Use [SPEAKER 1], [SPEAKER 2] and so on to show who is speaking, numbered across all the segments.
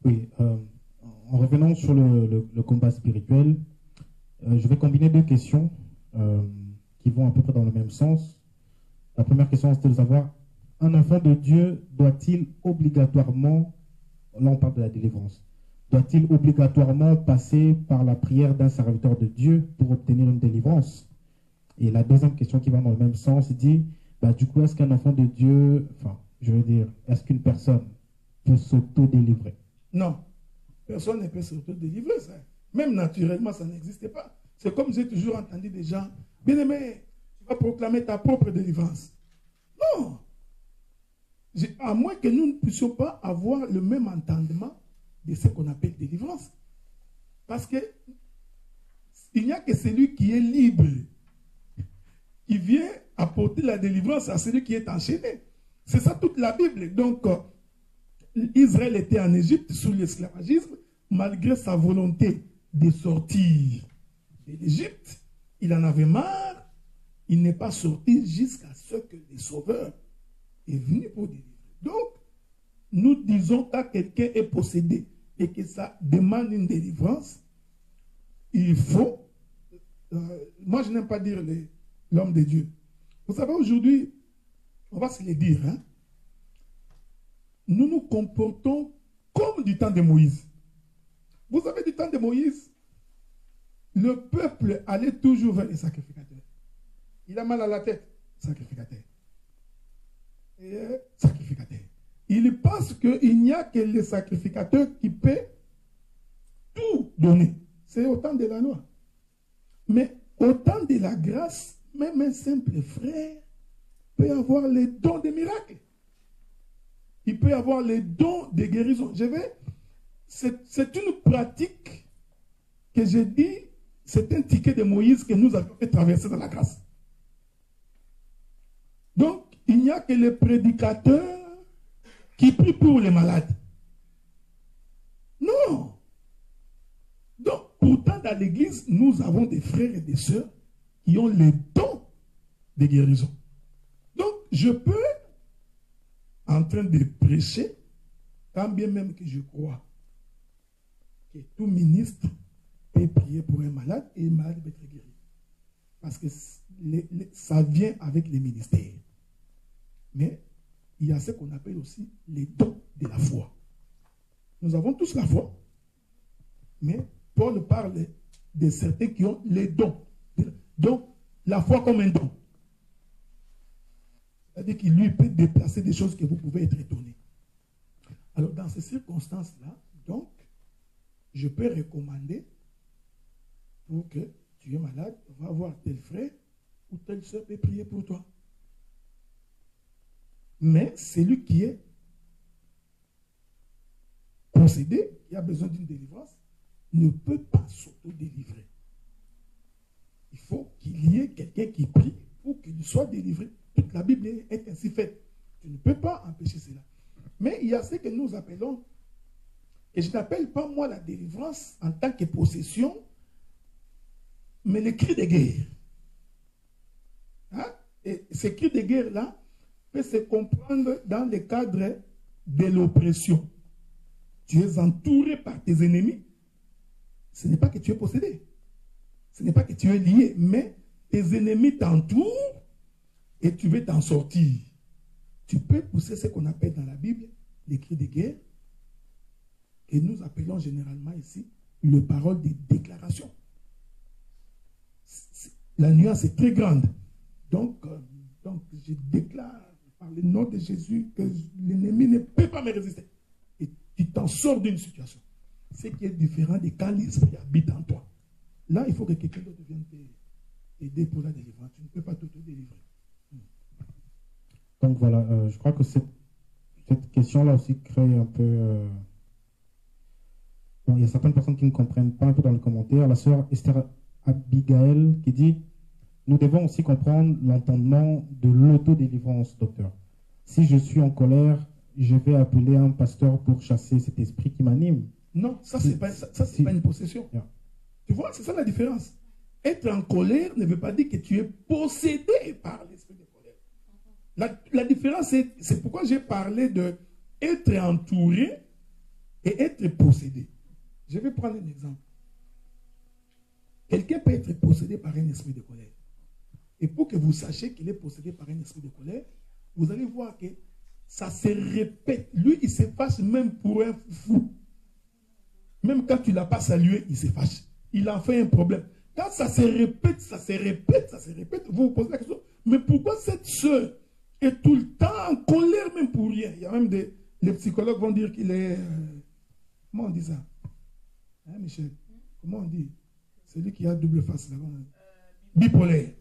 [SPEAKER 1] Oui, en revenant sur le combat spirituel, je vais combiner deux questions qui vont à peu près dans le même sens. La première question, c'était de savoir, un enfant de Dieu doit-il obligatoirement, là on parle de la délivrance, doit-il obligatoirement passer par la prière d'un serviteur de Dieu pour obtenir une délivrance? Et la deuxième question qui va dans le même sens dit, bah, du coup, est-ce qu'un enfant de Dieu, enfin, je veux dire, est-ce qu'une personne peut s'auto-délivrer?
[SPEAKER 2] Non, personne ne peut s'auto-délivrer. Ça. Même naturellement, ça n'existe pas. C'est comme j'ai toujours entendu des gens, bien-aimé, tu vas proclamer ta propre délivrance. Non. À moins que nous ne puissions pas avoir le même entendement de ce qu'on appelle délivrance. Parce que il n'y a que celui qui est libre qui vient apporter la délivrance à celui qui est enchaîné. C'est ça toute la Bible. Donc, Israël était en Égypte sous l'esclavagisme, malgré sa volonté de sortir de l'Égypte. Il en avait marre. Il n'est pas sorti jusqu'à ce que le Sauveur est venu pour délivrer. Donc, nous disons quand quelqu'un est possédé et que ça demande une délivrance, il faut, moi je n'aime pas dire l'homme de Dieu. Vous savez, aujourd'hui, on va se le dire, hein, nous nous comportons comme du temps de Moïse. Vous savez, du temps de Moïse, le peuple allait toujours vers les sacrificateurs. Il a mal à la tête, sacrificateur. Et sacrificateur. Il pense qu'il n'y a que les sacrificateurs qui peuvent tout donner. C'est au temps de la loi. Mais au temps de la grâce, même un simple frère peut avoir les dons des miracles. Il peut avoir les dons de guérison. C'est une pratique que j'ai dit, c'est un ticket de Moïse que nous avons fait traverser dans la grâce. Donc, il n'y a que les prédicateurs qui prient pour les malades. Non. Donc, pourtant, dans l'église, nous avons des frères et des sœurs qui ont les dons de guérison. Donc, je peux, en train de prêcher, quand bien même que je crois que tout ministre peut prier pour un malade et le malade peut être guéri. Parce que ça vient avec les ministères. Mais il y a ce qu'on appelle aussi les dons de la foi. Nous avons tous la foi, mais Paul parle de certains qui ont les dons. Donc, la foi comme un don. C'est-à-dire qu'il lui peut déplacer des choses que vous pouvez être étonné. Alors, dans ces circonstances-là, donc, je peux recommander pour que tu es malade, va voir tel frère ou telle soeur peut prier pour toi. Mais celui qui est possédé, qui a besoin d'une délivrance, ne peut pas s'auto-délivrer. Il faut qu'il y ait quelqu'un qui prie pour qu'il soit délivré. Toute la Bible est ainsi faite. Tu ne peux pas empêcher cela. Mais il y a ce que nous appelons, et je n'appelle pas moi la délivrance en tant que possession, mais les cris de guerre. Hein? Et ces cris de guerre-là peuvent se comprendre dans le cadre de l'oppression. Tu es entouré par tes ennemis. Ce n'est pas que tu es possédé. Ce n'est pas que tu es lié, mais tes ennemis t'entourent et tu veux t'en sortir. Tu peux pousser ce qu'on appelle dans la Bible les cris de guerre, et nous appelons généralement ici le parole de déclaration. La nuance est très grande. Donc je déclare par le nom de Jésus que l'ennemi ne peut pas me résister. Et tu t'en sors d'une situation. Ce qui est différent de quand l'esprit habite en toi. Là, il faut que quelqu'un d'autre vienne t'aider pour la délivrance. Tu ne peux pas t'auto-délivrer.
[SPEAKER 1] Donc voilà, je crois que cette question-là aussi crée un peu... Bon, il y a certaines personnes qui ne comprennent pas un peu dans les commentaires. La sœur Esther Abigail qui dit: nous devons aussi comprendre l'entendement de l'autodélivrance, docteur. Si je suis en colère, je vais appeler un pasteur pour chasser cet esprit qui m'anime.
[SPEAKER 2] Non, ça, c'est pas une possession. Yeah. Tu vois, c'est ça la différence. Être en colère ne veut pas dire que tu es possédé par l'esprit de colère. La différence, c'est pourquoi j'ai parlé de être entouré et être possédé. Je vais prendre un exemple. Quelqu'un peut être possédé par un esprit de colère. Et pour que vous sachiez qu'il est possédé par un esprit de colère, vous allez voir que ça se répète. Lui, il se fâche même pour un fou. Même quand tu ne l'as pas salué, il se fâche. Il en fait un problème. Quand ça se répète, ça se répète, ça se répète, vous vous posez la question, mais pourquoi cette soeur est tout le temps en colère même pour rien? Il y a même les psychologues vont dire qu'il est... comment on dit ça? Hein, Michel? Comment on dit? Celui qui a double face là. Bipolaire.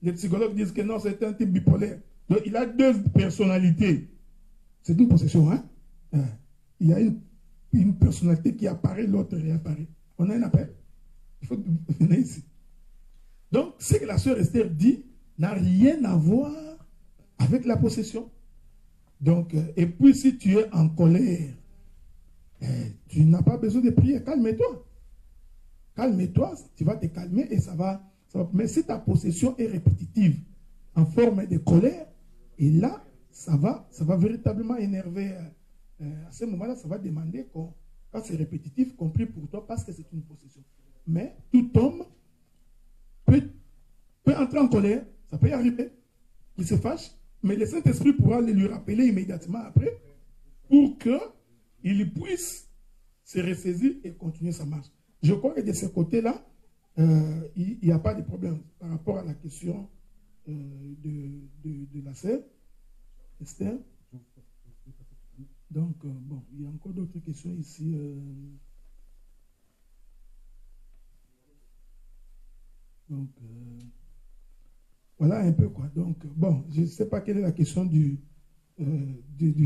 [SPEAKER 2] Les psychologues disent que non, c'est un type bipolaire. Donc, il a deux personnalités. C'est une possession, hein? Il y a une personnalité qui apparaît, l'autre réapparaît. On a un appel. Il faut venir ici. Donc, ce que la sœur Esther dit n'a rien à voir avec la possession. Donc, et puis si tu es en colère, tu n'as pas besoin de prier. Calme-toi. Calme-toi, tu vas te calmer et ça va. Mais si ta possession est répétitive, en forme de colère, et là, ça va véritablement énerver. À ce moment-là, ça va demander quand c'est répétitif, qu'on prie pour toi parce que c'est une possession. Mais tout homme peut entrer en colère, ça peut y arriver, il se fâche, mais le Saint-Esprit pourra le lui rappeler immédiatement après pour qu'il puisse se ressaisir et continuer sa marche. Je crois que de ce côté-là, il n'y a pas de problème par rapport à la question de la sœur Esther. Donc, bon, il y a encore d'autres questions ici. Donc, voilà un peu quoi. Donc, bon, je ne sais pas quelle est la question du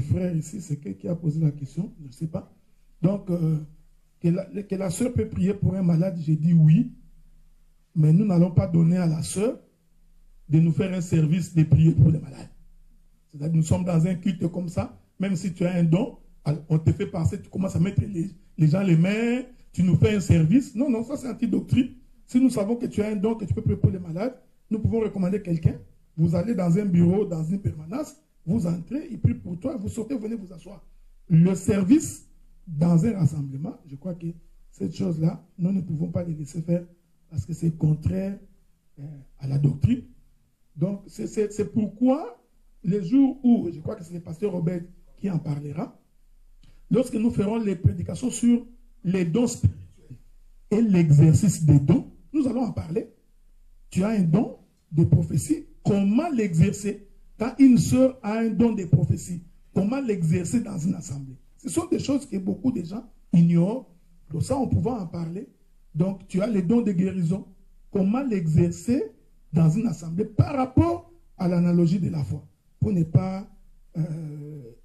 [SPEAKER 2] frère ici. C'est qui a posé la question? Je ne sais pas. Donc, que la sœur peut prier pour un malade, j'ai dit oui. Mais nous n'allons pas donner à la sœur de nous faire un service de prier pour les malades. C'est-à-dire que nous sommes dans un culte comme ça. Même si tu as un don, on te fait passer, tu commences à mettre les gens les mains, tu nous fais un service. Non, non, ça c'est anti-doctrine. Si nous savons que tu as un don, que tu peux prier pour les malades, nous pouvons recommander quelqu'un. Vous allez dans un bureau, dans une permanence, vous entrez, il prie pour toi, vous sortez, vous venez vous asseoir. Le service dans un rassemblement, je crois que cette chose-là, nous ne pouvons pas les laisser faire parce que c'est contraire à la doctrine. Donc, c'est pourquoi les jours où, je crois que c'est le pasteur Robert qui en parlera, lorsque nous ferons les prédications sur les dons spirituels et l'exercice des dons, nous allons en parler. Tu as un don de prophétie, comment l'exercer? Quand une sœur a un don de prophétie, comment l'exercer dans une assemblée? Ce sont des choses que beaucoup de gens ignorent. Donc ça, on pouvait en parler. Donc, tu as les dons de guérison. Comment l'exercer dans une assemblée par rapport à l'analogie de la foi, pour ne pas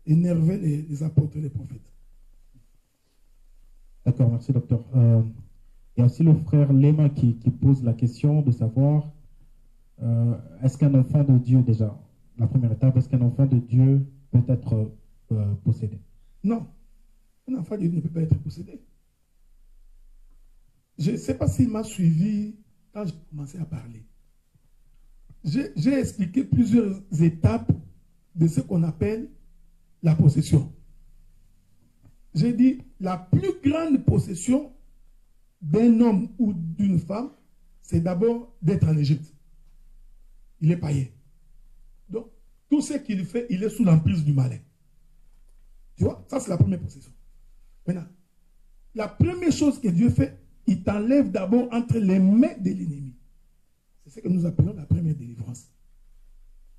[SPEAKER 2] énerver les apôtres et les prophètes.
[SPEAKER 1] D'accord, merci docteur. Il y a aussi le frère Lema qui pose la question de savoir est-ce qu'un enfant de Dieu, déjà, la première étape, est-ce qu'un enfant de Dieu peut être possédé? Non,
[SPEAKER 2] un enfant de Dieu ne peut pas être possédé. Je ne sais pas s'il m'a suivi quand j'ai commencé à parler. J'ai expliqué plusieurs étapes de ce qu'on appelle la possession. J'ai dit la plus grande possession d'un homme ou d'une femme, c'est d'abord d'être en Égypte. Il est païen. Donc, tout ce qu'il fait, il est sous l'emprise du malin. Tu vois, ça c'est la première possession. Maintenant, la première chose que Dieu fait, il t'enlève d'abord entre les mains de l'ennemi. C'est ce que nous appelons la première délivrance.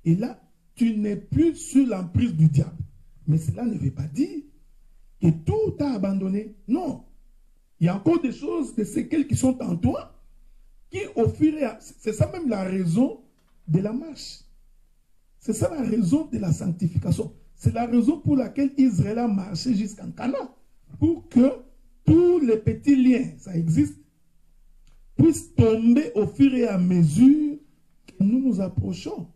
[SPEAKER 2] Et là, tu n'es plus sur l'emprise du diable. Mais cela ne veut pas dire que tout t'a abandonné. Non. Il y a encore des choses, des séquelles qui sont en toi, qui au fur et à... C'est ça même la raison de la marche. C'est ça la raison de la sanctification. C'est la raison pour laquelle Israël a marché jusqu'en Canaan. Pour que tous les petits liens, ça existe, puissent tomber au fur et à mesure que nous nous approchons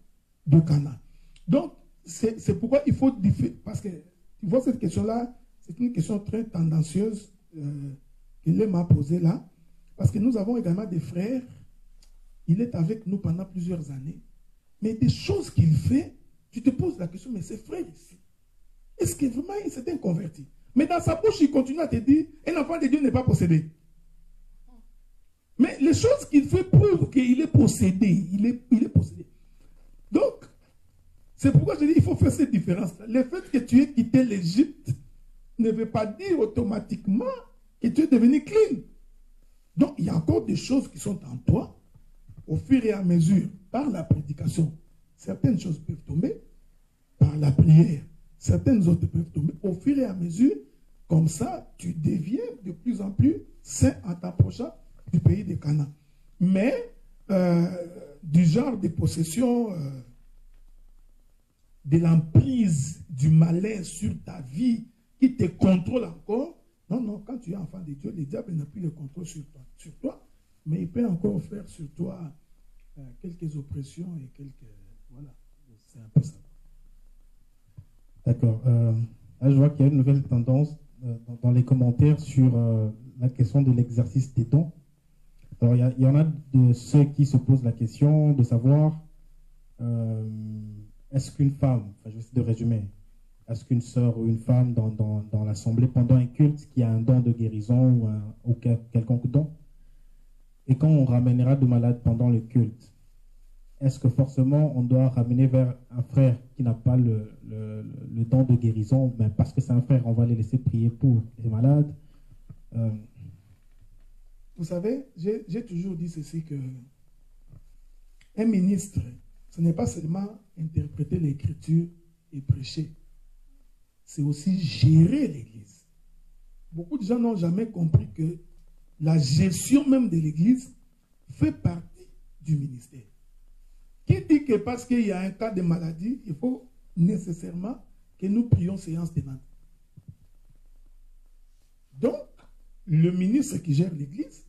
[SPEAKER 2] de Canaan. Donc, c'est pourquoi il faut différer. Parce que, tu vois, cette question-là, c'est une question très tendancieuse qu'il m'a posée là. Parce que nous avons également des frères. Il est avec nous pendant plusieurs années. Mais des choses qu'il fait, tu te poses la question, mais ces frères ici, est-ce que vraiment il s'est converti? Mais dans sa bouche, il continue à te dire, un enfant de Dieu n'est pas possédé. Mais les choses qu'il fait prouvent qu'il est possédé. Il est possédé. Donc, c'est pourquoi je dis qu'il faut faire cette différence-là. Le fait que tu aies quitté l'Égypte ne veut pas dire automatiquement que tu es devenu clean. Donc, il y a encore des choses qui sont en toi. Au fur et à mesure, par la prédication, certaines choses peuvent tomber. Par la prière, certaines autres peuvent tomber. Au fur et à mesure, comme ça, tu deviens de plus en plus saint en t'approchant du pays de Canaan. Mais, du genre de possession, de l'emprise du malin sur ta vie qui te contrôle encore. Non, non, quand tu es enfant de Dieu, le diable n'a plus le contrôle sur toi, mais il peut encore faire sur toi quelques oppressions et quelques... Voilà, c'est un peu ça.
[SPEAKER 1] D'accord. Là, je vois qu'il y a une nouvelle tendance dans les commentaires sur la question de l'exercice des dons. Alors, il y en a de ceux qui se posent la question de savoir est-ce qu'une femme, enfin, je vais essayer de résumer, est-ce qu'une sœur ou une femme dans l'assemblée pendant un culte qui a un don de guérison ou quelconque don, et quand on ramènera de malades pendant le culte, est-ce que forcément on doit ramener vers un frère qui n'a pas le don de guérison, mais parce que c'est un frère, on va les laisser prier pour les malades?
[SPEAKER 2] Vous savez, j'ai toujours dit ceci, que un ministre, ce n'est pas seulement interpréter l'écriture et prêcher, c'est aussi gérer l'église. Beaucoup de gens n'ont jamais compris que la gestion même de l'église fait partie du ministère. Qui dit que parce qu'il y a un cas de maladie, il faut nécessairement que nous prions séance tenante? Donc, le ministre qui gère l'église,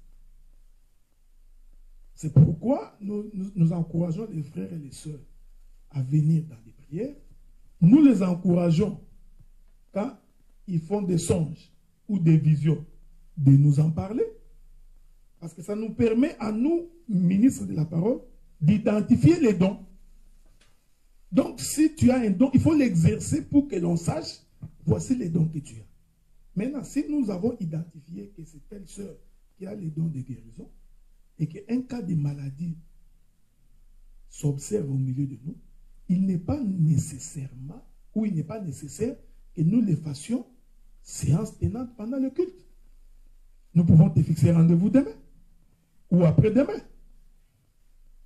[SPEAKER 2] c'est pourquoi nous encourageons les frères et les sœurs à venir dans des prières. Nous les encourageons quand ils font des songes ou des visions de nous en parler. Parce que ça nous permet à nous, ministres de la parole, d'identifier les dons. Donc, si tu as un don, il faut l'exercer pour que l'on sache, voici les dons que tu as. Maintenant, si nous avons identifié que c'est telle sœur qui a les dons de guérison, et qu'un cas de maladie s'observe au milieu de nous, il n'est pas nécessairement, ou il n'est pas nécessaire que nous les fassions séance tenante pendant le culte. Nous pouvons te fixer rendez-vous demain, ou après-demain.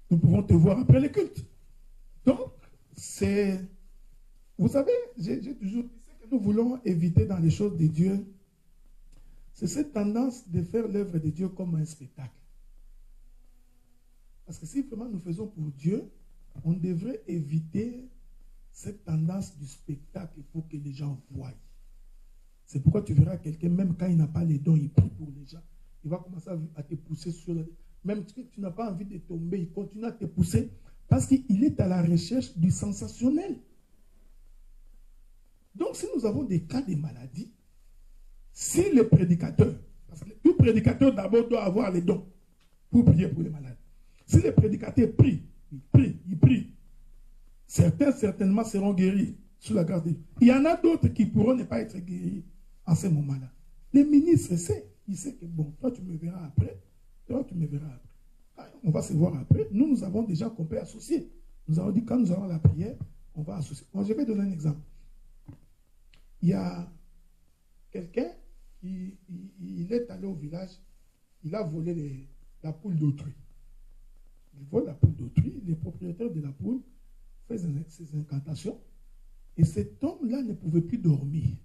[SPEAKER 2] Nous pouvons te voir après le culte. Donc, c'est... Vous savez, j'ai toujours dit ce que nous voulons éviter dans les choses de Dieu, c'est cette tendance de faire l'œuvre de Dieu comme un spectacle. Parce que si vraiment nous faisons pour Dieu, on devrait éviter cette tendance du spectacle pour que les gens voient. C'est pourquoi tu verras quelqu'un, même quand il n'a pas les dons, il prie pour les gens. Il va commencer à te pousser sur le... Même si tu n'as pas envie de tomber, il continue à te pousser parce qu'il est à la recherche du sensationnel. Donc, si nous avons des cas de maladie, si le prédicateur, parce que tout prédicateur d'abord doit avoir les dons pour prier pour les malades. Si le prédicateur prie, il prie, certains certainement seront guéris sous la grâce de Dieu. Il y en a d'autres qui pourront ne pas être guéris en ce moment-là. Le ministre sait, il sait que bon, toi tu me verras après, toi tu me verras après. On va se voir après. Nous avons déjà qu'on peut associer. Nous avons dit quand nous avons la prière, on va associer. Bon, je vais donner un exemple. Il y a quelqu'un qui il est allé au village, il a volé la poule d'autrui. Il vole la poule d'autrui, le propriétaire de la poule fait ses incantations et cet homme-là ne pouvait plus dormir.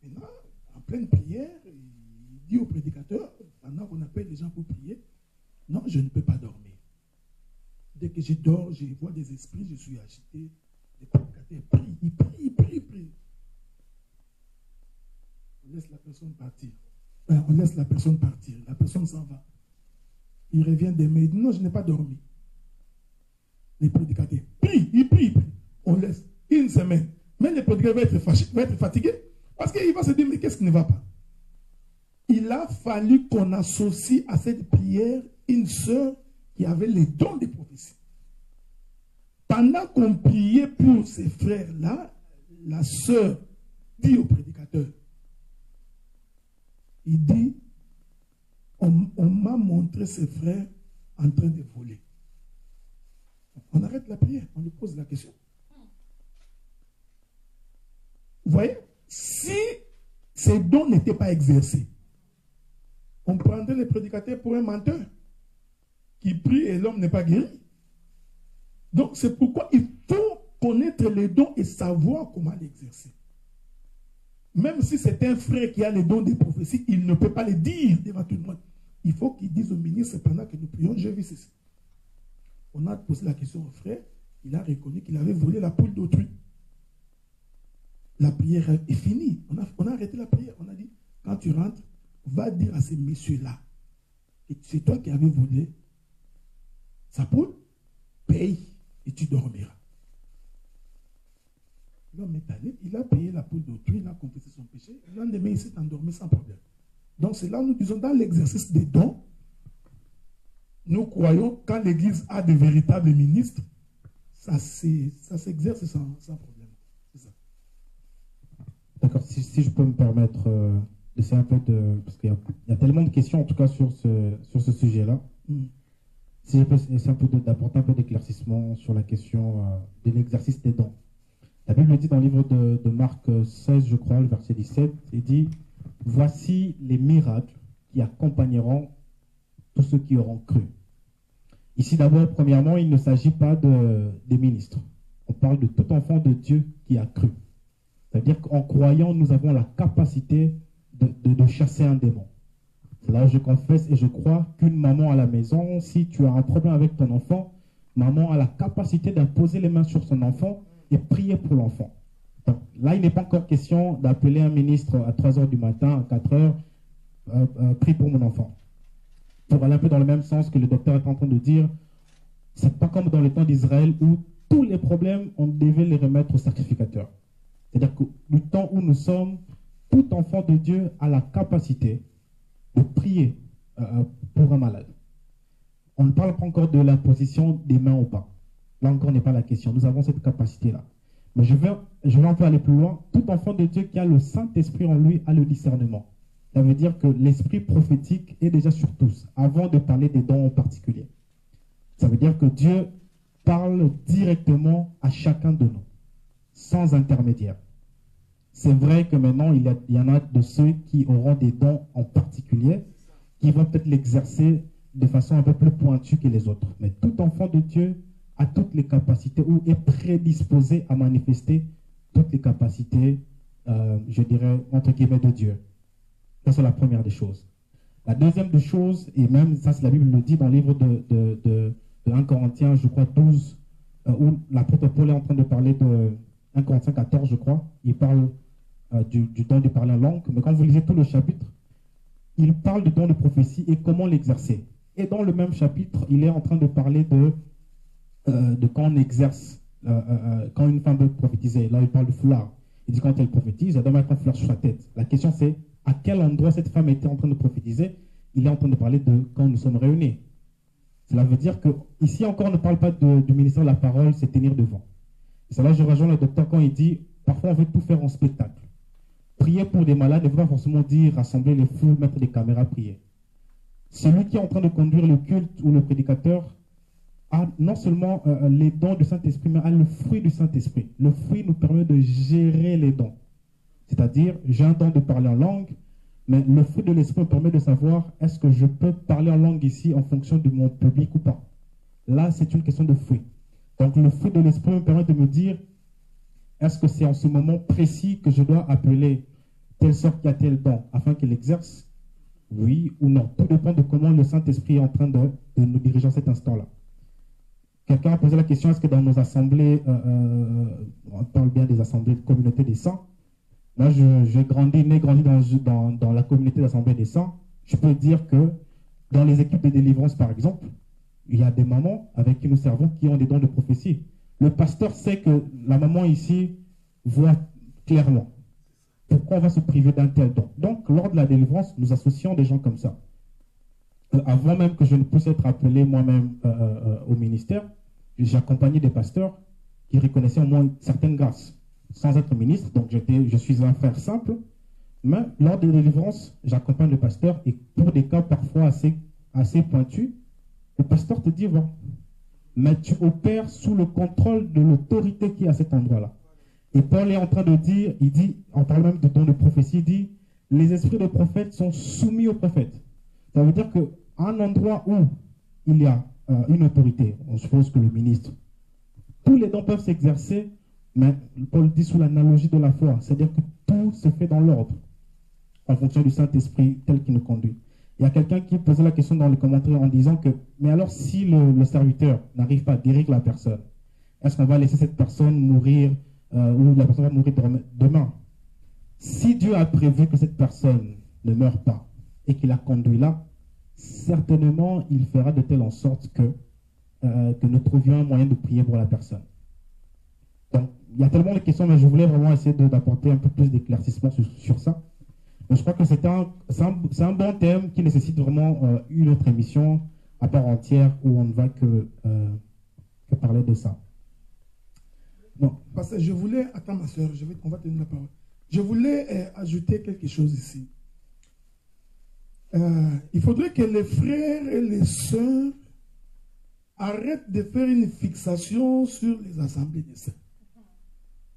[SPEAKER 2] Maintenant, en pleine prière, il dit au prédicateur, pendant qu'on appelle les gens pour prier, non, je ne peux pas dormir. Dès que je dors, je vois des esprits, je suis agité. Le prédicateur prie, il prie. On laisse la personne partir. On laisse la personne partir. La personne s'en va. Il revient demain, il dit non, je n'ai pas dormi. Les prédicateurs il prie. On laisse une semaine. Mais le prédicateur va être fâché, va être fatigué. Parce qu'il va se dire, mais qu'est-ce qui ne va pas? Il a fallu qu'on associe à cette prière une sœur qui avait les dons de prophétie. Pendant qu'on priait pour ces frères-là, la sœur dit au prédicateur, il dit, on m'a montré ses frères en train de voler. On arrête la prière, on lui pose la question. Vous voyez, si ces dons n'étaient pas exercés, on prendrait le prédicateur pour un menteur qui prie et l'homme n'est pas guéri. Donc c'est pourquoi il faut connaître les dons et savoir comment l'exercer. Même si c'est un frère qui a les dons des prophéties, il ne peut pas les dire devant tout le monde. Il faut qu'il dise au ministre pendant que nous prions, j'ai vu ceci. On a posé la question au frère, il a reconnu qu'il avait volé la poule d'autrui. La prière est finie. On a arrêté la prière. On a dit, quand tu rentres, va dire à ces messieurs-là, c'est toi qui avais volé sa poule, paye et tu dormiras. L'homme est allé, il a payé la poule d'autrui, il a confessé son péché, le lendemain il s'est endormi sans problème. Donc c'est là où nous disons, dans l'exercice des dons, nous croyons quand l'Église a de véritables ministres, ça s'exerce sans problème. C'est ça.
[SPEAKER 1] D'accord, si je peux me permettre d'essayer un peu de... Parce qu'il y a tellement de questions en tout cas sur ce sujet-là. Si je peux essayer un peu d'apporter un peu d'éclaircissement sur la question de l'exercice des dons. La Bible dit dans le livre de Marc 16, je crois, le verset 17, il dit « Voici les miracles qui accompagneront tous ceux qui auront cru. » Ici d'abord, premièrement, il ne s'agit pas des ministres. On parle de tout enfant de Dieu qui a cru. C'est-à-dire qu'en croyant, nous avons la capacité de chasser un démon. C'est là où je confesse et je crois qu'une maman à la maison, si tu as un problème avec ton enfant, maman a la capacité d'imposer les mains sur son enfant et prier pour l'enfant. Là, il n'est pas encore question d'appeler un ministre à 3 h du matin, à 4 h, prie pour mon enfant. Pour aller un peu dans le même sens que le docteur est en train de dire, c'est pas comme dans le temps d'Israël où tous les problèmes, on devait les remettre au sacrificateur. C'est-à-dire que le temps où nous sommes, tout enfant de Dieu a la capacité de prier pour un malade. On ne parle pas encore de l'imposition des mains au pas. Là encore n'est pas la question. Nous avons cette capacité-là. Mais je vais un peu aller plus loin. Tout enfant de Dieu qui a le Saint-Esprit en lui a le discernement. Ça veut dire que l'esprit prophétique est déjà sur tous, avant de parler des dons en particulier. Ça veut dire que Dieu parle directement à chacun de nous, sans intermédiaire. C'est vrai que maintenant, il y en a de ceux qui auront des dons en particulier, qui vont peut-être l'exercer de façon un peu plus pointue que les autres. Mais tout enfant de Dieu a toutes les capacités ou est prédisposé à manifester toutes les capacités, je dirais, entre guillemets, de Dieu. Ça, c'est la première des choses. La deuxième des choses, et même ça, c'est la Bible le dit dans le livre de 1 Corinthiens, je crois, 12, où l'apôtre Paul est en train de parler de 1 Corinthiens 14, je crois. Il parle du don de parler en langue. Mais quand vous lisez tout le chapitre, il parle du don de prophétie et comment l'exercer. Et dans le même chapitre, il est en train de parler de quand on exerce, quand une femme veut prophétiser. Là, il parle de foulard. Il dit quand elle prophétise, elle doit mettre un foulard sur sa tête. La question c'est, à quel endroit cette femme était en train de prophétiser? Il est en train de parler de quand nous sommes réunis. Cela veut dire que ici encore, on ne parle pas du ministère de la parole, c'est tenir devant. Et c'est là que je rejoins le docteur quand il dit, parfois on veut tout faire en spectacle. Prier pour des malades ne veut pas forcément dire rassembler les foules, mettre des caméras, prier. Celui qui est en train de conduire le culte ou le prédicateur a non seulement les dons du Saint-Esprit, mais a le fruit du Saint-Esprit. Le fruit nous permet de gérer les dons. C'est-à-dire, j'ai un don de parler en langue, mais le fruit de l'esprit me permet de savoir est-ce que je peux parler en langue ici en fonction de mon public ou pas. Là, c'est une question de fruit. Donc, le fruit de l'esprit me permet de me dire est-ce que c'est en ce moment précis que je dois appeler telle sorte qui a tel don afin qu'il exerce? Oui ou non. Tout dépend de comment le Saint-Esprit est en train de nous diriger en cet instant-là. Quelqu'un a posé la question est-ce que dans nos assemblées, on parle bien des assemblées de communauté des saints? Là, j'ai grandi dans la communauté d'Assemblée des Saints. Je peux dire que dans les équipes de délivrance, par exemple, il y a des mamans avec qui nous servons qui ont des dons de prophétie. Le pasteur sait que la maman ici voit clairement pourquoi on va se priver d'un tel don. Donc, lors de la délivrance, nous associons des gens comme ça. Avant même que je ne puisse être appelé moi-même au ministère, j'ai accompagné des pasteurs qui reconnaissaient au moins certaines grâces. sans être ministre, donc je suis un frère simple, mais lors des délivrances, j'accompagne le pasteur et pour des cas parfois assez pointus, le pasteur te dit, bon, mais tu opères sous le contrôle de l'autorité qui est à cet endroit-là. Et Paul est en train de dire, il dit, on parle même de don de prophétie, il dit, les esprits de prophètes sont soumis aux prophètes. Ça veut dire qu'à un endroit où il y a une autorité, on suppose que le ministre, tous les dons peuvent s'exercer, mais Paul dit sous l'analogie de la foi, c'est-à-dire que tout se fait dans l'ordre, en fonction du Saint-Esprit tel qu'il nous conduit. Il y a quelqu'un qui posait la question dans les commentaires en disant que, mais alors si le serviteur n'arrive pas à guérir la personne, est-ce qu'on va laisser cette personne mourir ou la personne va mourir demain? Si Dieu a prévu que cette personne ne meure pas et qu'il la conduit là, certainement il fera de telle en sorte que nous trouvions un moyen de prier pour la personne. Donc, il y a tellement de questions, mais je voulais vraiment essayer d'apporter un peu plus d'éclaircissement sur ça. Donc, je crois que c'est un bon thème qui nécessite vraiment une autre émission à part entière où on ne va que parler de ça.
[SPEAKER 2] Non, parce que je voulais, attends ma soeur, on va te donner la parole. Je voulais ajouter quelque chose ici. Il faudrait que les frères et les sœurs arrêtent de faire une fixation sur les assemblées des saints.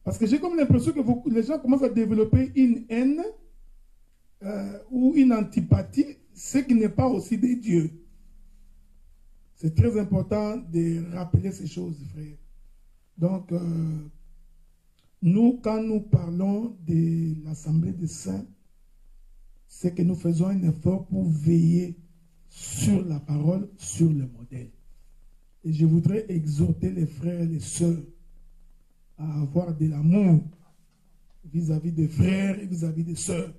[SPEAKER 2] Parce que j'ai comme l'impression que les gens commencent à développer une haine ou une antipathie, ce qui n'est pas aussi des dieux. C'est très important de rappeler ces choses, frères. Donc, nous, quand nous parlons de l'Assemblée des Saints, c'est que nous faisons un effort pour veiller sur la parole, sur le modèle. Et je voudrais exhorter les frères et les sœurs à avoir de l'amour vis-à-vis des frères et vis-à-vis des sœurs,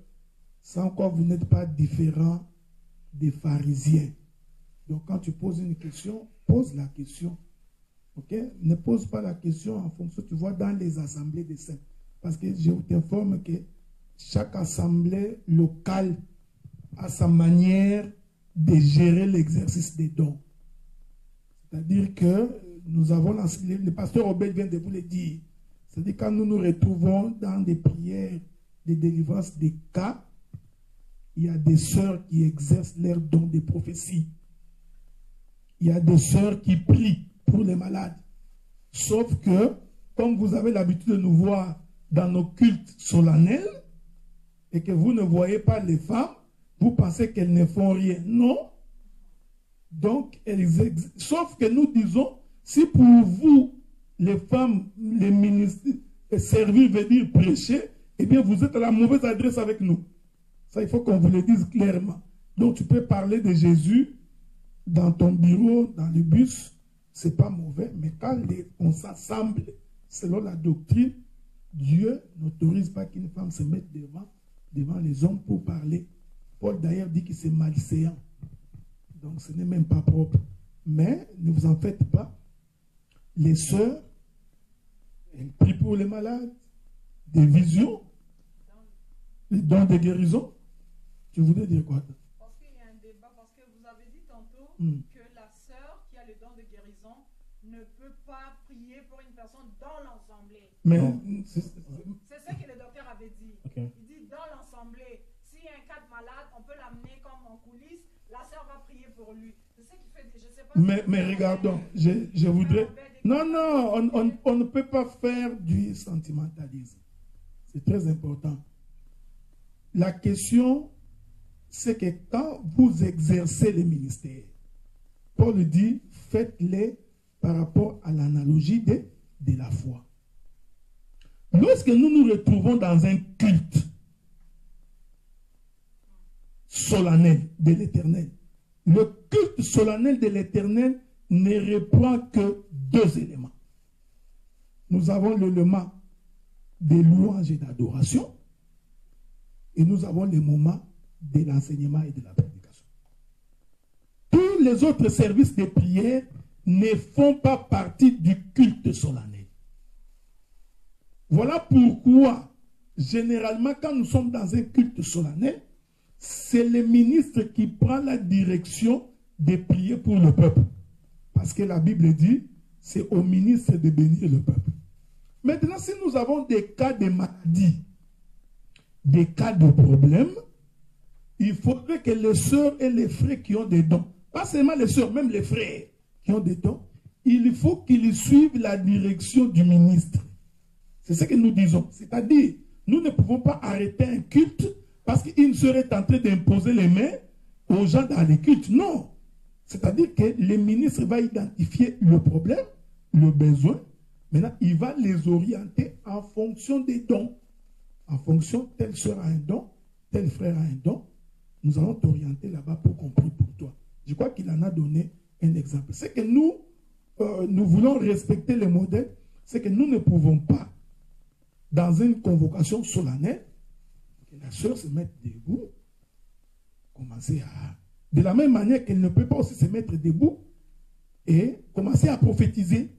[SPEAKER 2] sans quoi vous n'êtes pas différents des pharisiens. Donc, quand tu poses une question, pose la question. Ok? Ne pose pas la question en fonction, tu vois, dans les assemblées des saints. Parce que je t'informe que chaque assemblée locale a sa manière de gérer l'exercice des dons. C'est-à-dire que nous avons lancé, le pasteur Obed vient de vous le dire, c'est-à-dire quand nous nous retrouvons dans des prières de délivrance des cas, il y a des sœurs qui exercent leur don de prophétie. Il y a des sœurs qui prient pour les malades. Sauf que, comme vous avez l'habitude de nous voir dans nos cultes solennels, et que vous ne voyez pas les femmes, vous pensez qu'elles ne font rien. Non. Donc, sauf que nous disons, si pour vous, les femmes, les ministres, servir veut dire prêcher, eh bien, vous êtes à la mauvaise adresse avec nous. Ça, il faut qu'on vous le dise clairement. Donc, tu peux parler de Jésus dans ton bureau, dans le bus, c'est pas mauvais, mais quand on s'assemble selon la doctrine, Dieu n'autorise pas qu'une femme se mette devant les hommes pour parler. Paul d'ailleurs dit que c'est malséant. Donc ce n'est même pas propre. Mais ne vous en faites pas. Les sœurs, elles prient pour les malades, des visions, les dons de guérison. Tu voulais dire quoi?
[SPEAKER 3] Parce qu'il y a un débat, parce que vous avez dit tantôt que la sœur qui a le don de guérison ne peut pas prier pour une personne dans l'assemblée.
[SPEAKER 2] Mais
[SPEAKER 3] c'est ce que le docteur avait dit. Okay. Il dit dans l'assemblée, s'il y a un cas de malade, on peut l'amener comme en coulisses, la sœur va prier pour lui. C'est ce qui fait, je sais pas.
[SPEAKER 2] Mais regardons, je voudrais. Non, on ne peut pas faire du sentimentalisme. C'est très important. La question, c'est que quand vous exercez les ministères, Paul dit, faites-les par rapport à l'analogie de la foi. Lorsque nous nous retrouvons dans un culte solennel de l'Éternel, le culte solennel de l'Éternel ne reprend que deux éléments. Nous avons l'élément des louanges et d'adoration et nous avons le moment de l'enseignement et de la prédication. Tous les autres services de prière ne font pas partie du culte solennel. Voilà pourquoi, généralement, quand nous sommes dans un culte solennel, c'est le ministre qui prend la direction de prier pour le peuple. Parce que la Bible dit, c'est au ministre de bénir le peuple. Maintenant, si nous avons des cas de maladie, des cas de problèmes, il faudrait que les sœurs et les frères qui ont des dons, pas seulement les sœurs, même les frères qui ont des dons, il faut qu'ils suivent la direction du ministre. C'est ce que nous disons. C'est-à-dire, nous ne pouvons pas arrêter un culte parce qu'il serait en train d'imposer les mains aux gens dans les cultes. Non. C'est-à-dire que le ministre va identifier le problème, le besoin. Maintenant, il va les orienter en fonction des dons. En fonction, telle sœur a un don, tel frère a un don. Nous allons t'orienter là-bas pour qu'on prie pour toi. Je crois qu'il en a donné un exemple. C'est que nous voulons respecter les modèles. C'est que nous ne pouvons pas, dans une convocation solennelle, que la sœur se mette debout, commencer à... De la même manière qu'elle ne peut pas aussi se mettre debout et commencer à prophétiser.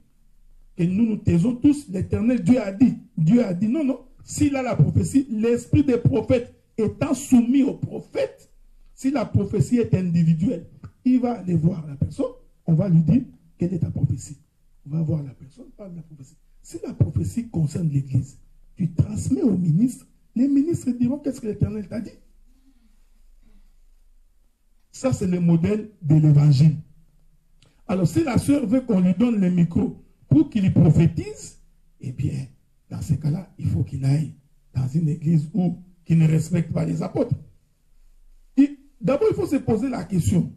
[SPEAKER 2] Que nous nous taisons tous, l'Éternel Dieu a dit. Dieu a dit, non, non. S'il a la prophétie, l'esprit des prophètes étant soumis aux prophètes, si la prophétie est individuelle, il va aller voir la personne, on va lui dire, quelle est ta prophétie? On va voir la personne, parle de la prophétie. Si la prophétie concerne l'Église, tu transmets au ministre, les ministres diront, qu'est-ce que l'Éternel t'a dit? Ça, c'est le modèle de l'Évangile. Alors, si la sœur veut qu'on lui donne le micro pour qu'il prophétise, eh bien, dans ces cas-là, il faut qu'il aille dans une église où qui ne respecte pas les apôtres. D'abord, il faut se poser la question.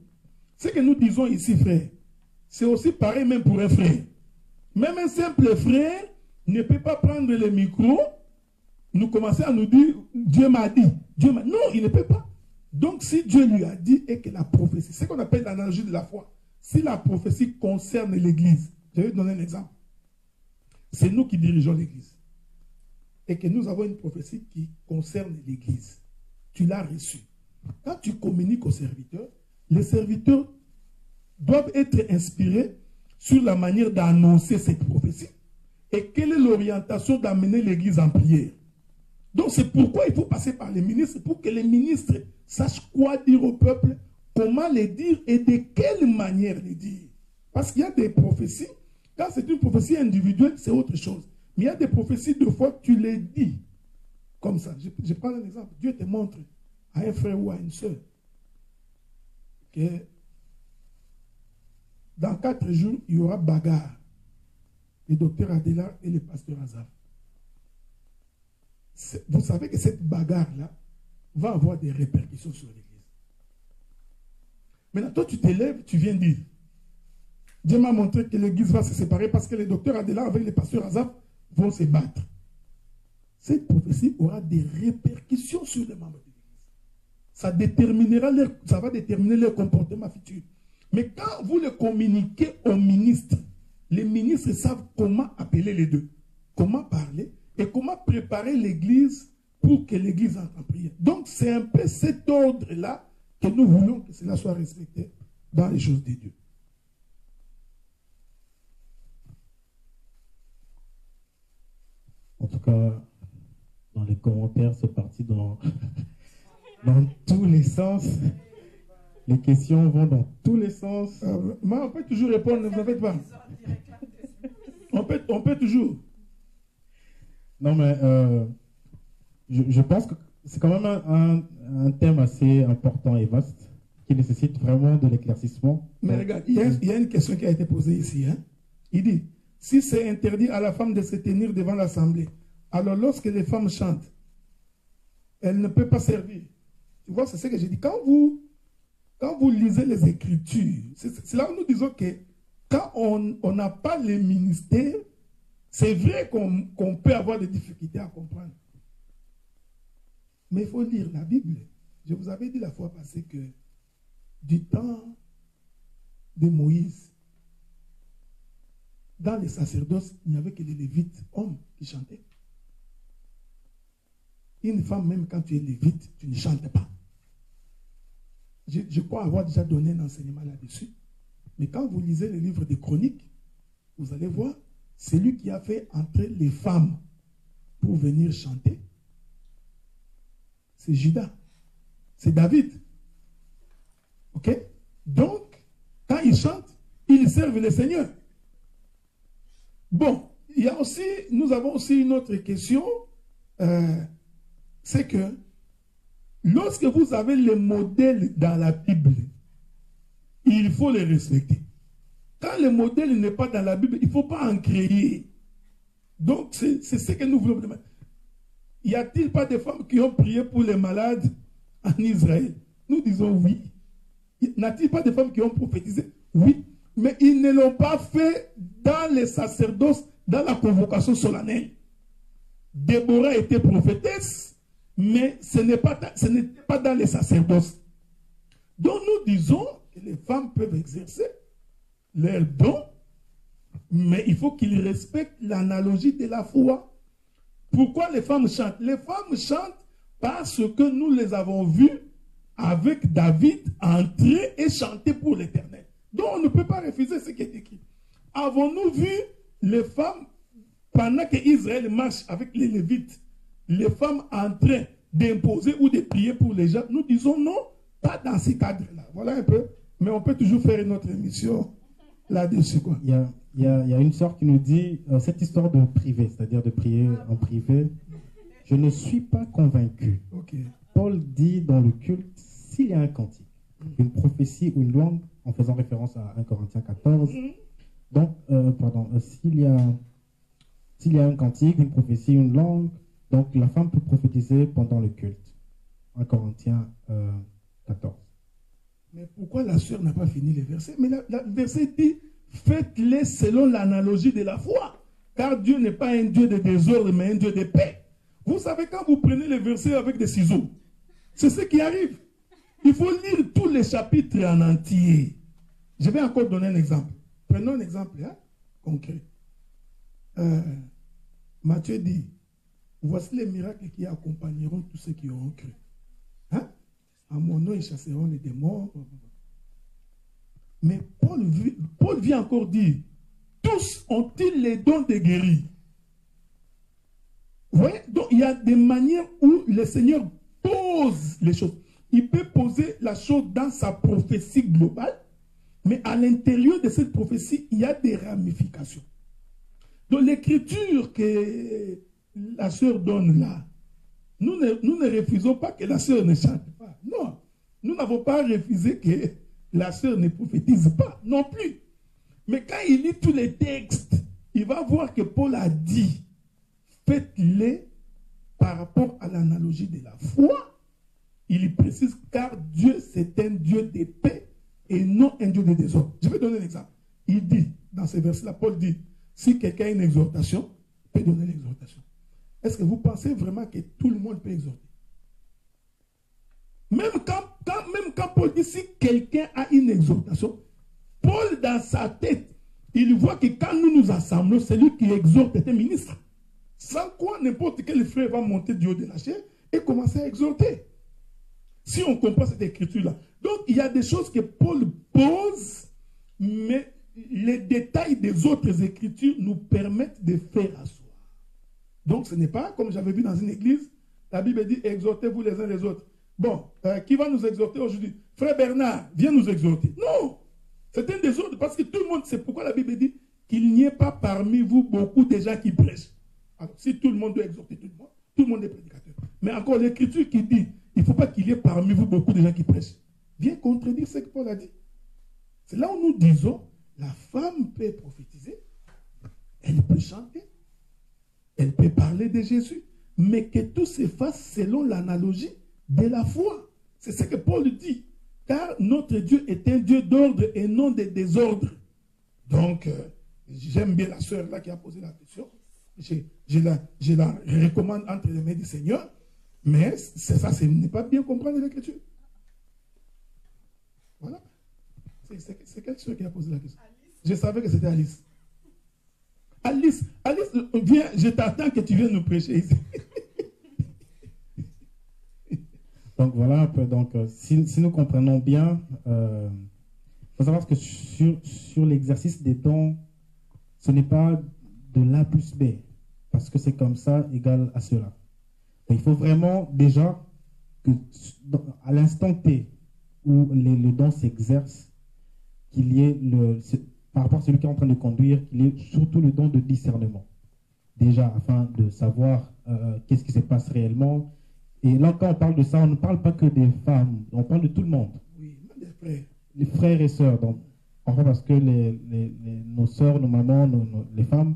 [SPEAKER 2] Ce que nous disons ici, frère, c'est aussi pareil même pour un frère. Même un simple frère ne peut pas prendre le micro, nous commencer à nous dire, Dieu m'a dit. Dieu m'a... Non, il ne peut pas. Donc, si Dieu lui a dit et que la prophétie, c'est ce qu'on appelle l'analogie de la foi, si la prophétie concerne l'Église, je vais te donner un exemple. C'est nous qui dirigeons l'Église. Et que nous avons une prophétie qui concerne l'Église. Tu l'as reçue. Quand tu communiques aux serviteurs, les serviteurs doivent être inspirés sur la manière d'annoncer cette prophétie. Et quelle est l'orientation d'amener l'Église en prière. Donc c'est pourquoi il faut passer par les ministres, pour que les ministres sachent quoi dire au peuple, comment les dire et de quelle manière les dire. Parce qu'il y a des prophéties, quand c'est une prophétie individuelle, c'est autre chose. Mais il y a des prophéties, de fois, tu les dis comme ça. Je prends un exemple. Dieu te montre à un frère ou à une soeur que dans 4 jours, il y aura bagarre. Le docteur Adela et le pasteur Azar. Vous savez que cette bagarre-là va avoir des répercussions sur l'Église. Maintenant, toi, tu t'élèves, tu viens dire, Dieu m'a montré que l'Église va se séparer parce que le docteur Adela avec le pasteur Azar vont se battre. Cette prophétie aura des répercussions sur les membres de l'Église. Ça va déterminer leur comportement futur. Mais quand vous le communiquez aux ministres, les ministres savent comment appeler les deux, comment parler et comment préparer l'Église pour que l'Église entre en prière. Donc c'est un peu cet ordre-là que nous voulons que cela soit respecté dans les choses de Dieu.
[SPEAKER 1] En tout cas, dans les commentaires, c'est parti dans tous les sens. Les questions vont dans tous les sens.
[SPEAKER 2] Moi, on peut toujours répondre, ne vous en faites pas. On peut toujours.
[SPEAKER 1] Non, mais je pense que c'est quand même un thème assez important et vaste qui nécessite vraiment de l'éclaircissement.
[SPEAKER 2] Mais regarde, il y a une question qui a été posée ici. Hein? Il dit, si c'est interdit à la femme de se tenir devant l'assemblée, alors lorsque les femmes chantent, elle ne peut pas servir. Tu vois, c'est ce que j'ai dit. Quand vous lisez les Écritures, c'est là où nous disons que quand on n'a pas les ministères, c'est vrai qu'on peut avoir des difficultés à comprendre. Mais il faut lire la Bible. Je vous avais dit la fois passée que du temps de Moïse, dans les sacerdoces, il n'y avait que les Lévites, hommes, qui chantaient. Une femme, même quand tu es Lévite, tu ne chantes pas. Je crois avoir déjà donné un enseignement là-dessus. Mais quand vous lisez les livres des Chroniques, vous allez voir, c'est lui qui a fait entrer les femmes pour venir chanter. C'est Judas. C'est David. Ok? Donc, quand ils chantent, ils servent le Seigneur. Bon, il y a aussi, nous avons aussi une autre question, c'est que lorsque vous avez les modèles dans la Bible, il faut les respecter. Quand le modèle n'est pas dans la Bible, il ne faut pas en créer. Donc, c'est ce que nous voulons demander. Y a-t-il pas des femmes qui ont prié pour les malades en Israël? Nous disons oui. N'a-t-il pas des femmes qui ont prophétisé? Oui. Mais ils ne l'ont pas fait dans les sacerdoces, dans la convocation solennelle. Déborah était prophétesse, mais ce n'était pas dans les sacerdoces. Donc nous disons que les femmes peuvent exercer leurs dons, mais il faut qu'ils respectent l'analogie de la foi. Pourquoi les femmes chantent? Les femmes chantent parce que nous les avons vues avec David entrer et chanter pour l'Éternel. Donc on ne peut pas refuser ce qui est écrit. Avons-nous vu les femmes, pendant que Israël marche avec les Lévites, les femmes en train d'imposer ou de prier pour les gens? Nous disons non, pas dans ces cadres-là. Voilà un peu. Mais on peut toujours faire une autre émission là-dessus.
[SPEAKER 1] Il y a une sœur qui nous dit cette histoire de privé, c'est-à-dire de prier en privé. Je ne suis pas convaincu.
[SPEAKER 2] Okay.
[SPEAKER 1] Paul dit dans le culte, s'il y a un cantique, une prophétie ou une langue, en faisant référence à 1 Corinthiens 14, donc, s'il y a un cantique, une prophétie, une langue, donc la femme peut prophétiser pendant le culte. 1 Corinthiens 14.
[SPEAKER 2] Mais pourquoi la sœur n'a pas fini les versets? Mais le verset dit, faites-les selon l'analogie de la foi. Car Dieu n'est pas un Dieu de désordre, mais un Dieu de paix. Vous savez, quand vous prenez les versets avec des ciseaux, c'est ce qui arrive. Il faut lire tous les chapitres en entier. Je vais encore donner un exemple. Prenons un exemple concret. Matthieu dit, voici les miracles qui accompagneront tous ceux qui auront cru. À mon nom, ils chasseront les démons. Mais Paul vient encore dire, tous ont-ils les dons de guérir? Vous voyez? Donc, il y a des manières où le Seigneur pose les choses. Il peut poser la chose dans sa prophétie globale, mais à l'intérieur de cette prophétie, il y a des ramifications. Donc, l'écriture que la sœur donne là, nous ne refusons pas que la sœur ne chante pas. Non, nous n'avons pas refusé que la sœur ne prophétise pas, non plus. Mais quand il lit tous les textes, il va voir que Paul a dit, faites-les par rapport à l'analogie de la foi. Il y précise, car Dieu, c'est un Dieu de paix et non un Dieu de désordre. Je vais donner un exemple. Il dit, dans ce verset-là, Paul dit, si quelqu'un a une exhortation, il peut donner l'exhortation. Est-ce que vous pensez vraiment que tout le monde peut exhorter? Même quand Paul dit, si quelqu'un a une exhortation, Paul, dans sa tête, il voit que quand nous nous assemblons, celui qui exhorte est un ministre. Sans quoi, n'importe quel frère va monter du haut de la chaise et commencer à exhorter. Si on comprend cette écriture-là. Donc, il y a des choses que Paul pose, mais les détails des autres écritures nous permettent de faire asseoir. Donc, ce n'est pas, comme j'avais vu dans une église, la Bible dit, exhortez-vous les uns les autres. Bon, qui va nous exhorter aujourd'hui? Frère Bernard, viens nous exhorter. Non, c'est un désordre parce que tout le monde, c'est pourquoi la Bible dit qu'il n'y ait pas parmi vous beaucoup de gens qui prêchent. Alors, si tout le monde doit exhorter tout le monde est prédicateur. Mais encore l'écriture qui dit, il ne faut pas qu'il y ait parmi vous beaucoup de gens qui prêchent, vient contredire ce que Paul a dit. C'est là où nous disons, la femme peut prophétiser, elle peut chanter, elle peut parler de Jésus, mais que tout se fasse selon l'analogie de la foi. C'est ce que Paul dit. Car notre Dieu est un Dieu d'ordre et non de désordre. Donc, j'aime bien la sœur là qui a posé la question. Je la recommande entre les mains du Seigneur. Mais c'est ça, ce n'est pas bien comprendre l'écriture. Voilà. C'est quelle sœur qui a posé la question? Alice. Je savais que c'était Alice. Alice, viens, je t'attends que tu viennes nous prêcher ici.
[SPEAKER 1] Donc voilà un peu. Donc, si nous comprenons bien, il faut savoir que sur l'exercice des dons, ce n'est pas de l'A plus B, parce que c'est comme ça égal à cela. Donc, il faut vraiment déjà que à l'instant T où le don s'exerce, qu'il y ait par rapport à celui qui est en train de conduire, qu'il y ait surtout le don de discernement. déjà afin de savoir qu'est-ce qui se passe réellement. Et là, quand on parle de ça, on ne parle pas que des femmes, on parle de tout le monde.
[SPEAKER 2] Oui, des frères.
[SPEAKER 1] Les frères et sœurs. Donc, enfin, parce que nos sœurs, nos mamans, les femmes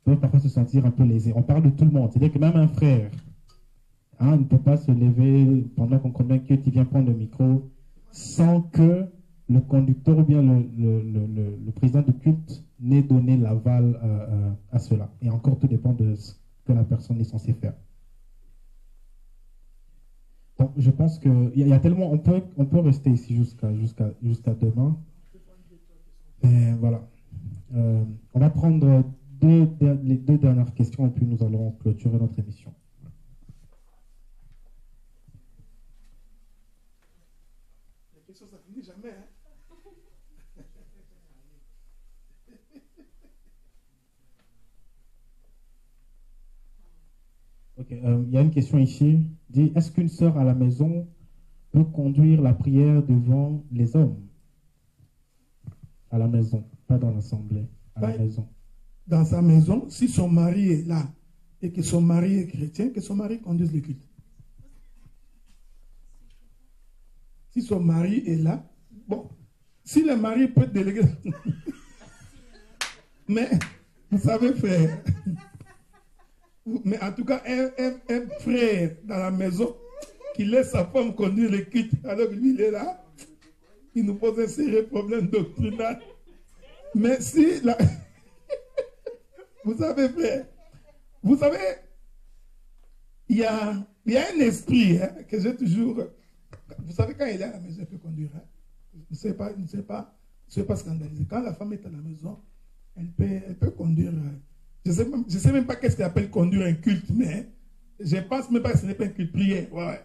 [SPEAKER 1] peuvent parfois se sentir un peu lésées. On parle de tout le monde. C'est-à-dire que même un frère ne peut pas se lever pendant qu'on connaît que tu viens prendre le micro sans que le conducteur ou bien le président du culte n'ait donné l'aval à cela. Et encore, tout dépend de ce que la personne est censée faire. Donc, je pense qu'il y a tellement... On peut rester ici jusqu'à demain. Et voilà. On va prendre les deux dernières questions et puis nous allons clôturer notre émission.
[SPEAKER 2] Les questions, ça finit jamais, hein?
[SPEAKER 1] Ok, il y a une question ici. Dit, est-ce qu'une sœur à la maison peut conduire la prière devant les hommes? À la maison, pas dans l'assemblée, à la maison.
[SPEAKER 2] Dans sa maison, si son mari est là et que son mari est chrétien, que son mari conduise le culte. Si son mari est là, bon, si le mari peut déléguer... Mais, vous savez faire... Mais en tout cas, un frère dans la maison qui laisse sa femme conduire le culte alors que lui, il est là, il nous pose un sérieux problème doctrinal. Mais si... Vous savez, frère, vous savez, il y a un esprit que j'ai toujours... Vous savez, quand il est à la maison, il peut conduire. Ne sais pas scandaliser. Quand la femme est à la maison, elle peut conduire... Je ne sais même pas qu'est-ce qu'elle appelle conduire un culte, mais je pense même pas que ce n'est pas un culte prière. Ouais.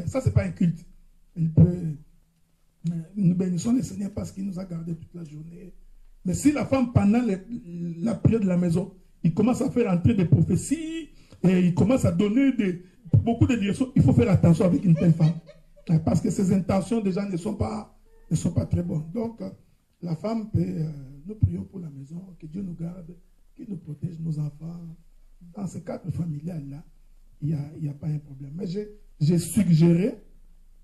[SPEAKER 2] Ça, ce n'est pas un culte. Elle peut... Nous bénissons le Seigneur parce qu'il nous a gardés toute la journée. Mais si la femme, pendant la prière de la maison, il commence à faire entrer des prophéties et il commence à donner beaucoup de directions, il faut faire attention avec une telle femme. Parce que ses intentions déjà ne sont pas très bonnes. Donc, la femme peut... nous prions pour la maison, que Dieu nous garde, qu'il nous protège, nos enfants. Dans ce cadre familial-là, il n'y a pas un problème. Mais j'ai suggéré,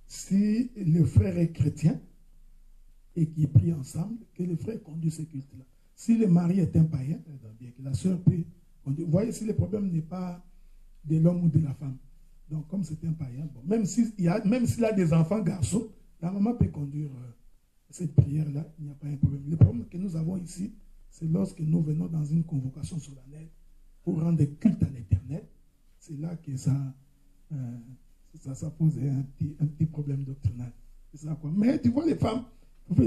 [SPEAKER 2] si le frère est chrétien et qu'il prie ensemble, que le frère conduise ce culte-là. Si le mari est un païen, bien que la sœur peut conduire. Vous voyez, si le problème n'est pas de l'homme ou de la femme. Donc, comme c'est un païen, bon, même s'il a des enfants garçons, la maman peut conduire cette prière-là, il n'y a pas un problème. Le problème que nous avons ici, c'est lorsque nous venons dans une convocation solennelle pour rendre culte à l'Éternel, c'est là que ça pose un petit problème doctrinal. C'est ça, quoi. Mais tu vois, les femmes,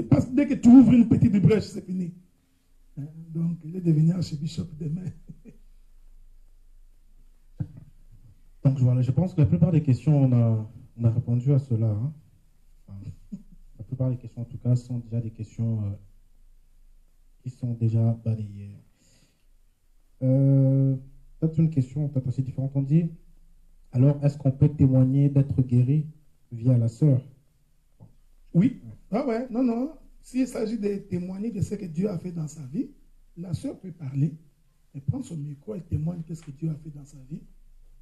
[SPEAKER 2] parce que dès que tu ouvres une petite brèche, c'est fini. Donc, il est devenu archbishop demain.
[SPEAKER 1] Donc, voilà, je pense que la plupart des questions, on a répondu à cela. Hein. Enfin, la plupart des questions, en tout cas, sont déjà des questions qui sont déjà balayées. Peut-être une question peut-être aussi différente. On dit, alors, est-ce qu'on peut témoigner d'être guéri via la sœur?
[SPEAKER 2] Oui. Ah ouais, non. S'il s'agit de témoigner de ce que Dieu a fait dans sa vie, la sœur peut parler. Elle prend son micro, elle témoigne de ce que Dieu a fait dans sa vie.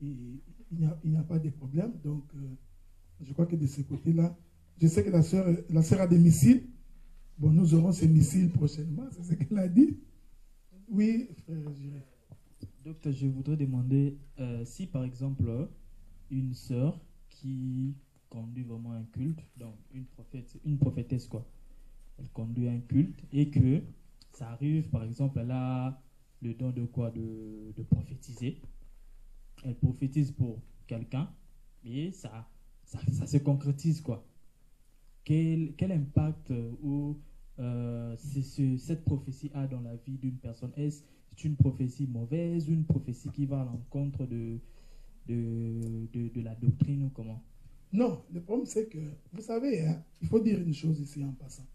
[SPEAKER 2] Et il n'y a pas de problème. Donc, je crois que de ce côté-là, je sais que la sœur a des missiles. Bon, nous aurons ces missiles prochainement, c'est ce qu'elle a dit. Oui, frère Jéré.
[SPEAKER 4] Docteur, je voudrais demander si, par exemple, une sœur qui conduit vraiment un culte, donc une prophétesse, quoi. Elle conduit un culte et que ça arrive, par exemple, elle a le don de quoi? De prophétiser. Elle prophétise pour quelqu'un et ça se concrétise, quoi. Quel impact cette prophétie a dans la vie d'une personne? Est-ce une prophétie mauvaise ou une prophétie qui va à l'encontre de la doctrine ou comment?
[SPEAKER 2] Non, le problème c'est que, vous savez, hein, il faut dire une chose ici en passant.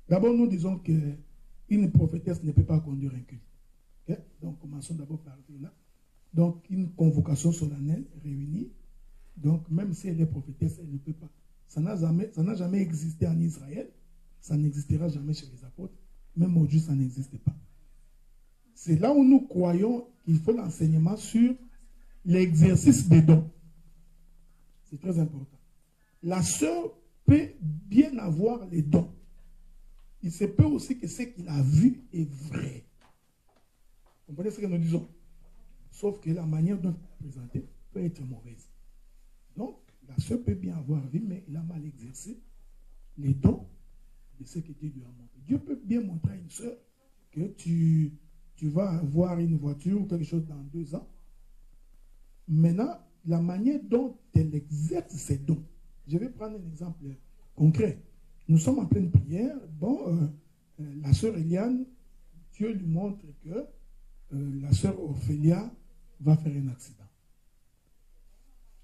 [SPEAKER 2] D'abord, nous disons qu'une prophétesse ne peut pas conduire un culte. Okay? Donc, commençons d'abord par là. Donc, une convocation solennelle réunie. Donc, même si elle est prophétesse, elle ne peut pas. Ça n'a jamais existé en Israël. Ça n'existera jamais chez les apôtres. Même aujourd'hui, ça n'existe pas. c'est là où nous croyons qu'il faut l'enseignement sur l'exercice des dons. C'est très important. La sœur peut bien avoir les dons. Il se peut aussi que ce qu'il a vu est vrai. Vous comprenez ce que nous disons? Sauf que la manière dont il est présenté peut être mauvaise. Donc, la sœur peut bien avoir vu, mais il a mal exercé les dons de ce que Dieu lui a montré. Dieu peut bien montrer à une sœur que tu vas avoir une voiture ou quelque chose dans 2 ans. Maintenant, la manière dont elle exerce ses dons. Je vais prendre un exemple concret. Nous sommes en pleine prière. Bon, la sœur Eliane, Dieu lui montre que la sœur Ophélia va faire un accident.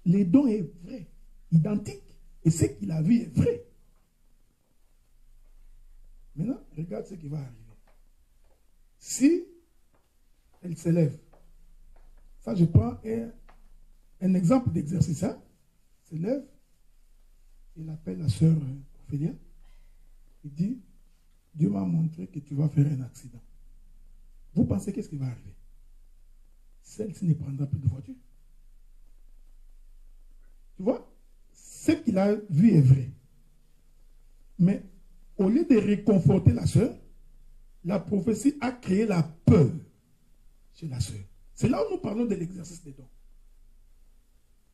[SPEAKER 2] Les dons est vrai, identique. Et ce qu'il a vu est vrai. Maintenant, regarde ce qui va arriver. Si elle s'élève, ça je prends un exemple d'exercice, hein? S'élève, il appelle la sœur Ophélia, il dit, Dieu m'a montré que tu vas faire un accident. Vous pensez qu'est-ce qui va arriver? Celle-ci ne prendra plus de voiture. Tu vois, ce qu'il a vu est vrai. Mais au lieu de réconforter la sœur, la prophétie a créé la peur chez la sœur. C'est là où nous parlons de l'exercice des dons.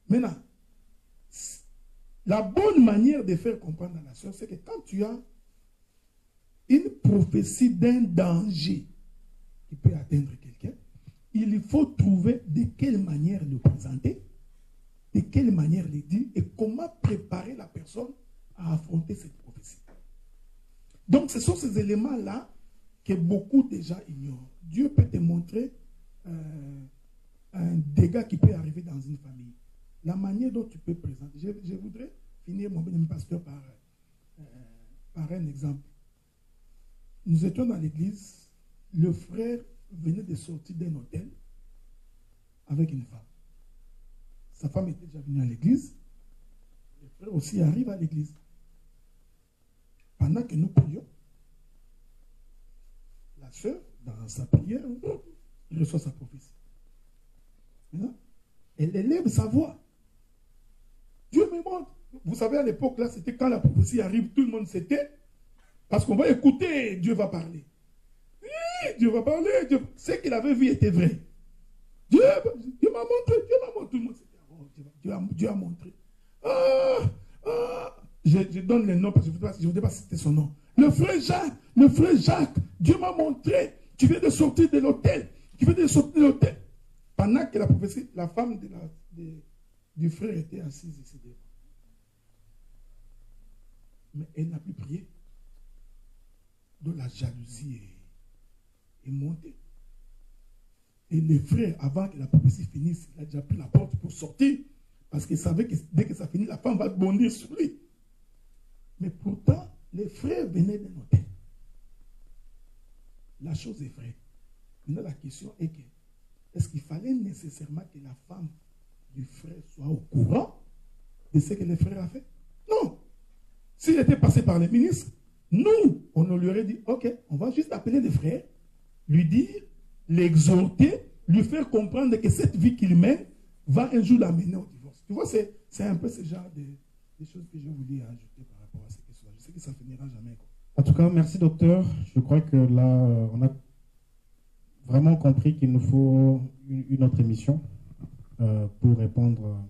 [SPEAKER 2] Maintenant, la bonne manière de faire comprendre à la sœur, c'est que quand tu as une prophétie d'un danger qui peut atteindre quelqu'un, il faut trouver de quelle manière le présenter, de quelle manière le dire et comment préparer la personne à affronter cette prophétie. Donc, ce sont ces éléments-là que beaucoup déjà ignorent. Dieu peut te montrer un dégât qui peut arriver dans une famille. La manière dont tu peux présenter. Je voudrais finir, mon bien pasteur, par un exemple. Nous étions dans l'église, le frère venait de sortir d'un hôtel avec une femme. Sa femme était déjà venue à l'église. Le frère aussi arrive à l'église. Pendant que nous prions, la sœur, dans sa prière, reçoit sa prophétie. Maintenant, elle élève sa voix. Dieu me montre. Vous savez, à l'époque, là, c'était quand la prophétie arrive, tout le monde s'était. Parce qu'on va écouter, Dieu va parler. Oui, Dieu va parler. Ce qu'il avait vu était vrai. Dieu m'a montré, tout le monde s'était. Oh, Dieu a montré. Je donne les noms parce que je ne voudrais pas citer son nom. Le frère Jacques, Dieu m'a montré. Tu viens de sortir de l'hôtel. Pendant que la prophétie, la femme du frère était assise ici devant. Mais elle n'a plus prié. Donc la jalousie est montée. Et le frère, avant que la prophétie finisse, il a déjà pris la porte pour sortir. Parce qu'il savait que dès que ça finit, la femme va bondir sur lui. Mais pourtant, les frères venaient d'un hôtel. La chose est vraie. Maintenant, la question est que, est-ce qu'il fallait nécessairement que la femme du frère soit au courant de ce que le frère a fait? Non. S'il était passé par les ministres, nous, on lui aurait dit, ok, on va juste appeler les frères, lui dire, l'exhorter, lui faire comprendre que cette vie qu'il mène va un jour l'amener au divorce. Tu vois, c'est un peu ce genre de choses que je voulais ajouter par rapport à ces questions. Je sais que ça ne finira jamais.
[SPEAKER 1] En tout cas, merci docteur. Je crois que là, on a vraiment compris qu'il nous faut une autre émission pour répondre